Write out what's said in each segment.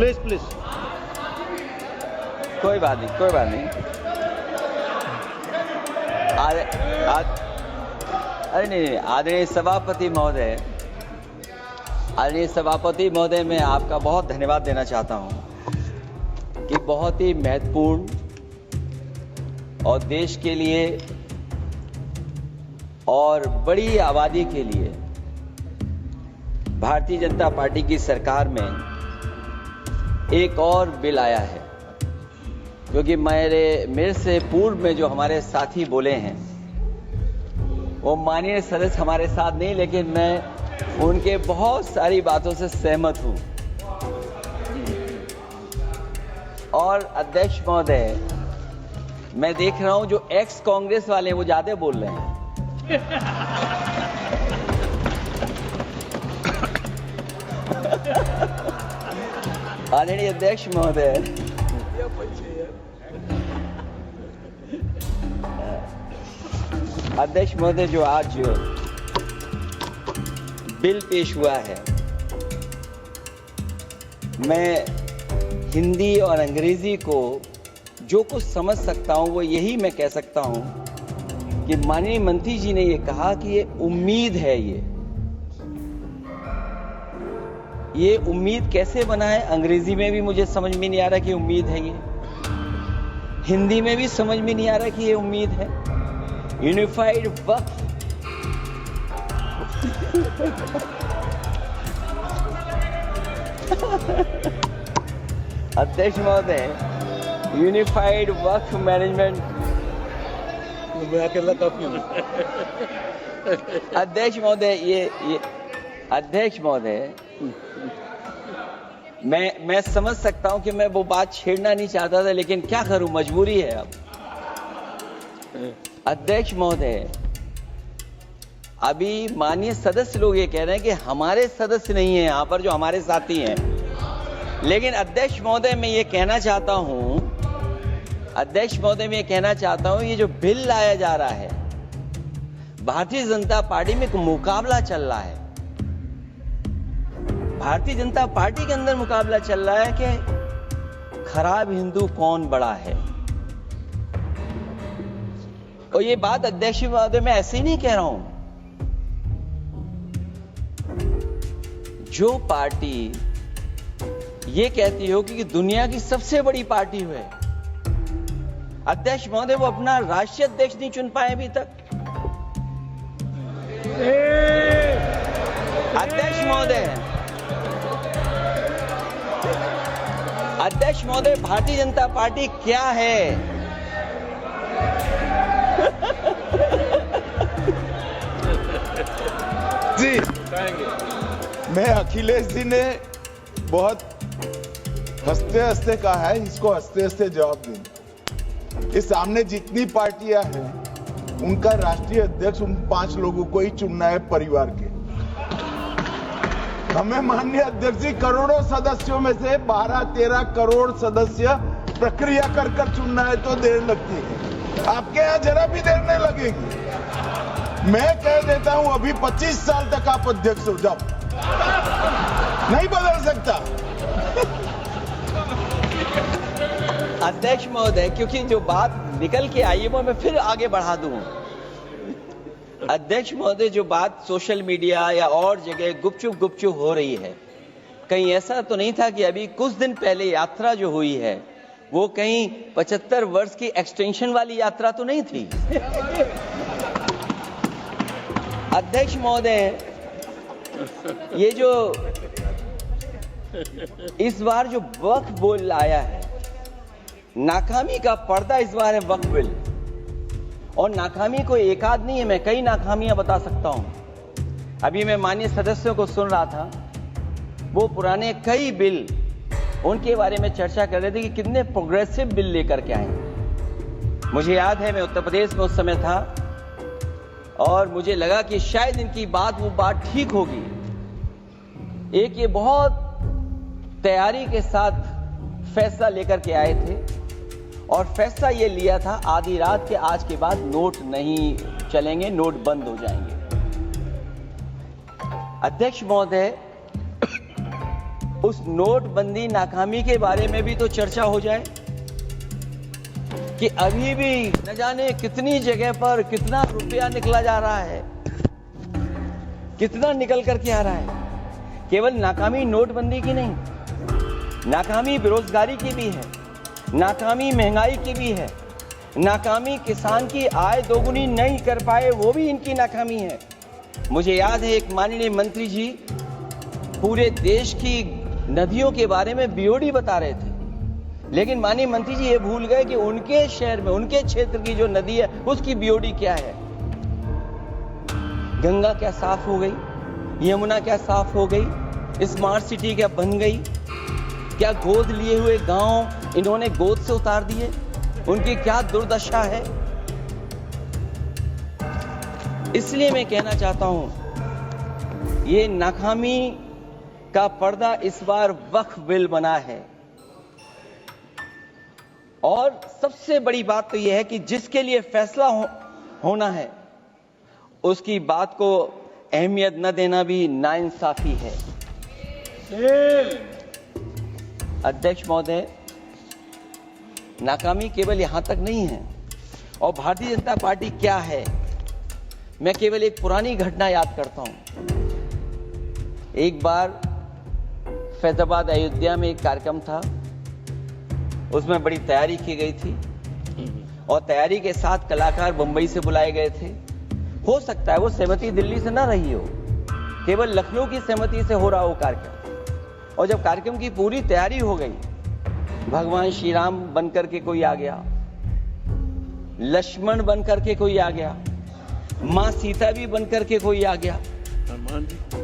Please please. कोई बात नहीं, कोई बात नहीं। अरे नहीं, आदरणीय सभापति महोदय, मैं आपका बहुत धन्यवाद देना चाहता हूं कि बहुत ही महत्वपूर्ण और देश के लिए और बड़ी आबादी के लिए भारतीय जनता पार्टी की सरकार में एक और बिल आया है, क्योंकि मेरे से पूर्व में जो हमारे साथी बोले हैं वो माननीय सदस्य हमारे साथ नहीं, लेकिन मैं उनके बहुत सारी बातों से सहमत हूं। और अध्यक्ष महोदय, मैं देख रहा हूं जो एक्स कांग्रेस वाले हैं वो ज्यादा बोल रहे हैं। आदरणीय अध्यक्ष महोदय, जो आज बिल पेश हुआ है, मैं हिंदी और अंग्रेजी को जो कुछ समझ सकता हूं वो यही मैं कह सकता हूं कि माननीय मंत्री जी ने ये कहा कि ये उम्मीद है। ये उम्मीद कैसे बना है, अंग्रेजी में भी मुझे समझ में नहीं आ रहा कि उम्मीद है ये, हिंदी में भी समझ में नहीं आ रहा कि ये उम्मीद है। यूनिफाइड वक्फ अध्यक्ष महोदय, यूनिफाइड वक्फ मैनेजमेंट, मैं अकेला काफी हूं। अध्यक्ष महोदय, ये अध्यक्ष महोदय, मैं समझ सकता हूं कि मैं वो बात छेड़ना नहीं चाहता था, लेकिन क्या करूं, मजबूरी है अब। अध्यक्ष महोदय, अभी माननीय सदस्य लोग ये कह रहे हैं कि हमारे सदस्य नहीं है यहां पर जो हमारे साथी हैं, लेकिन अध्यक्ष महोदय मैं ये कहना चाहता हूं, ये जो बिल लाया जा रहा है, भारतीय जनता पार्टी में एक मुकाबला चल रहा है। भारतीय जनता पार्टी के अंदर मुकाबला चल रहा है कि खराब हिंदू कौन बड़ा है। और ये बात अध्यक्ष महोदय मैं ऐसे ही नहीं कह रहा हूं। जो पार्टी ये कहती हो कि दुनिया की सबसे बड़ी पार्टी है, अध्यक्ष महोदय वो अपना राष्ट्रीय अध्यक्ष नहीं चुन पाए अभी तक। अध्यक्ष महोदय, भारतीय जनता पार्टी क्या है? जी, मैं अखिलेश जी ने बहुत हंसते हंसते कहा है, इसको हंसते हंसते जवाब दें। इस सामने जितनी पार्टियां हैं उनका राष्ट्रीय अध्यक्ष उन 5 लोगों को ही चुनना है परिवार के। हमें माननीय अध्यक्ष जी करोड़ों सदस्यों में से 12-13 करोड़ सदस्य प्रक्रिया कर चुनना है तो देर लगती है, आपके यहां जरा भी देर नहीं लगेगी। मैं कह देता हूं अभी 25 साल तक आप अध्यक्ष हो जाओ, नहीं बदल सकता। अध्यक्ष महोदय, क्योंकि जो बात निकल के आई है वो मैं फिर आगे बढ़ा दूं। अध्यक्ष महोदय, जो बात सोशल मीडिया या और जगह गुपचुप हो रही है, कहीं ऐसा तो नहीं था कि अभी कुछ दिन पहले यात्रा जो हुई है वो कहीं 75 वर्ष की एक्सटेंशन वाली यात्रा तो नहीं थी? अध्यक्ष महोदय, ये जो इस बार जो वक्फ बिल आया है, नाकामी का पर्दा इस बार है वक्फ बिल। और नाकामी कोई एक आध नहीं है, मैं कई नाकामियां बता सकता हूं। अभी मैं माननीय सदस्यों को सुन रहा था, वो पुराने कई बिल उनके बारे में चर्चा कर रहे थे कि कितने प्रोग्रेसिव बिल लेकर के आए। मुझे याद है मैं उत्तर प्रदेश में उस समय था और मुझे लगा कि शायद इनकी वो बात ठीक होगी। एक ये बहुत तैयारी के साथ फैसला लेकर के आए थे और फैसला ये लिया था आधी रात के आज के बाद नोट नहीं चलेंगे, नोट बंद हो जाएंगे। अध्यक्ष महोदय, उस नोटबंदी नाकामी के बारे में भी तो चर्चा हो जाए कि अभी भी न जाने कितनी जगह पर कितना रुपया निकला जा रहा है, कितना निकल करके आ रहा है। केवल नाकामी नोटबंदी की नहीं, नाकामी बेरोजगारी की भी है, नाकामी महंगाई की भी है, नाकामी किसान की आय दोगुनी नहीं कर पाए वो भी इनकी नाकामी है। मुझे याद है एक माननीय मंत्री जी पूरे देश की नदियों के बारे में बीओडी बता रहे थे, लेकिन माननीय मंत्री जी ये भूल गए कि उनके शहर में, उनके क्षेत्र की जो नदी है उसकी बीओडी क्या है। गंगा क्या साफ हो गई, यमुना क्या साफ हो गई, स्मार्ट सिटी क्या बन गई, क्या गोद लिए हुए गांव इन्होंने गोद से उतार दिए, उनकी क्या दुर्दशा है। इसलिए मैं कहना चाहता हूं ये नाकामी का पर्दा इस बार वक्फ बिल बना है। और सबसे बड़ी बात तो यह है कि जिसके लिए फैसला होना है उसकी बात को अहमियत न देना भी नाइंसाफी है। अध्यक्ष महोदय, नाकामी केवल यहां तक नहीं है। और भारतीय जनता पार्टी क्या है, मैं केवल एक पुरानी घटना याद करता हूं। एक बार फैजाबाद अयोध्या में एक कार्यक्रम था, उसमें बड़ी तैयारी की गई थी और तैयारी के साथ कलाकार मुंबई से बुलाए गए थे। हो सकता है वो सहमति दिल्ली से ना रही हो, केवल लखनऊ की सहमति से हो रहा हो कार्यक्रम। और जब कार्यक्रम की पूरी तैयारी हो गई, भगवान श्री राम बनकर के कोई आ गया, लक्ष्मण बनकर के कोई आ गया, मां सीता भी बनकर के कोई आ गया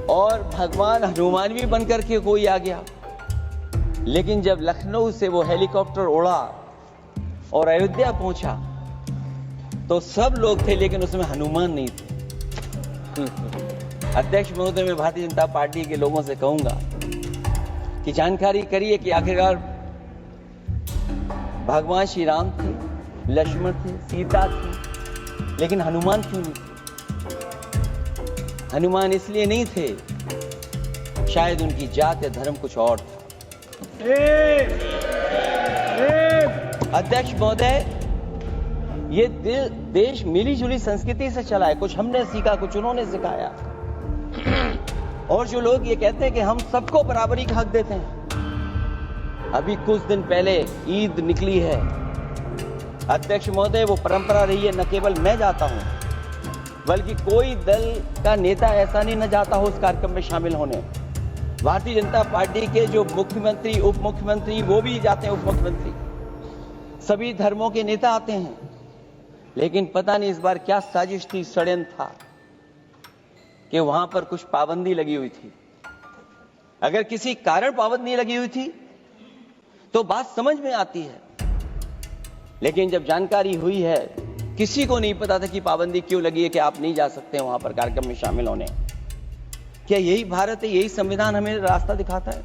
और भगवान हनुमान भी बनकर के कोई आ गया। लेकिन जब लखनऊ से वो हेलीकॉप्टर उड़ा और अयोध्या पहुंचा तो सब लोग थे, लेकिन उसमें हनुमान नहीं थे। अध्यक्ष महोदय, मैं भारतीय जनता पार्टी के लोगों से कहूंगा कि जानकारी करिए कि आखिरकार भगवान श्री राम थे, लक्ष्मण थे, सीता थी, लेकिन हनुमान क्यों नहीं थे? हनुमान इसलिए नहीं थे, शायद उनकी जात या धर्म कुछ और था। अध्यक्ष महोदय, ये देश मिली जुली संस्कृति से चला है। कुछ हमने सीखा, कुछ उन्होंने सिखाया। और जो लोग ये कहते हैं कि हम सबको बराबरी का हक देते हैं, अभी कुछ दिन पहले ईद निकली है। अध्यक्ष महोदय, वो परंपरा रही है, न केवल मैं जाता हूं बल्कि कोई दल का नेता ऐसा नहीं न जाता हो उस कार्यक्रम में शामिल होने। भारतीय जनता पार्टी के जो मुख्यमंत्री, उप मुख्यमंत्री, वो भी जाते हैं, उप मुख्यमंत्री, सभी धर्मों के नेता आते हैं। लेकिन पता नहीं इस बार क्या साजिश थी, षड्यंत्र था कि वहां पर कुछ पाबंदी लगी हुई थी। अगर किसी कारण पाबंदी लगी हुई थी तो बात समझ में आती है, लेकिन जब जानकारी हुई है, किसी को नहीं पता था कि पाबंदी क्यों लगी है कि आप नहीं जा सकते वहां पर कार्यक्रम में शामिल होने। क्या यही भारत है, यही संविधान हमें रास्ता दिखाता है?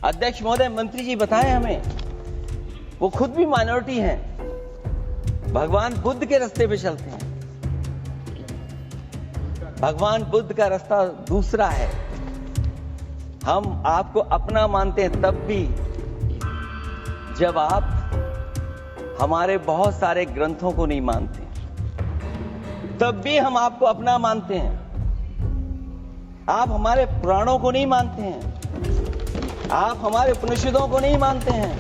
अध्यक्ष महोदय, मंत्री जी बताएं हमें, वो खुद भी माइनॉरिटी हैं, भगवान बुद्ध के रास्ते पे चलते हैं। भगवान बुद्ध का रास्ता दूसरा है। हम आपको अपना मानते हैं तब भी जब आप हमारे बहुत सारे ग्रंथों को नहीं मानते, तब भी हम आपको अपना मानते हैं। आप हमारे पुराणों को नहीं मानते हैं, आप हमारे उपनिषदों को नहीं मानते हैं,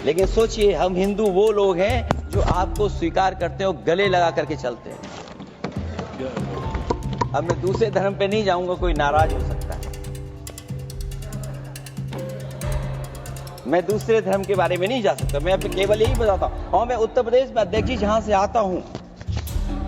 लेकिन सोचिए, हम हिंदू वो लोग हैं जो आपको स्वीकार करते हैं और गले लगा करके चलते हैं। अब मैं दूसरे धर्म पे नहीं जाऊंगा, कोई नाराज हो सकता है। मैं दूसरे धर्म के बारे में नहीं जा सकता, मैं केवल यही बताता हूं। और मैं उत्तर प्रदेश में, अध्यक्ष जी, जहां से आता हूं,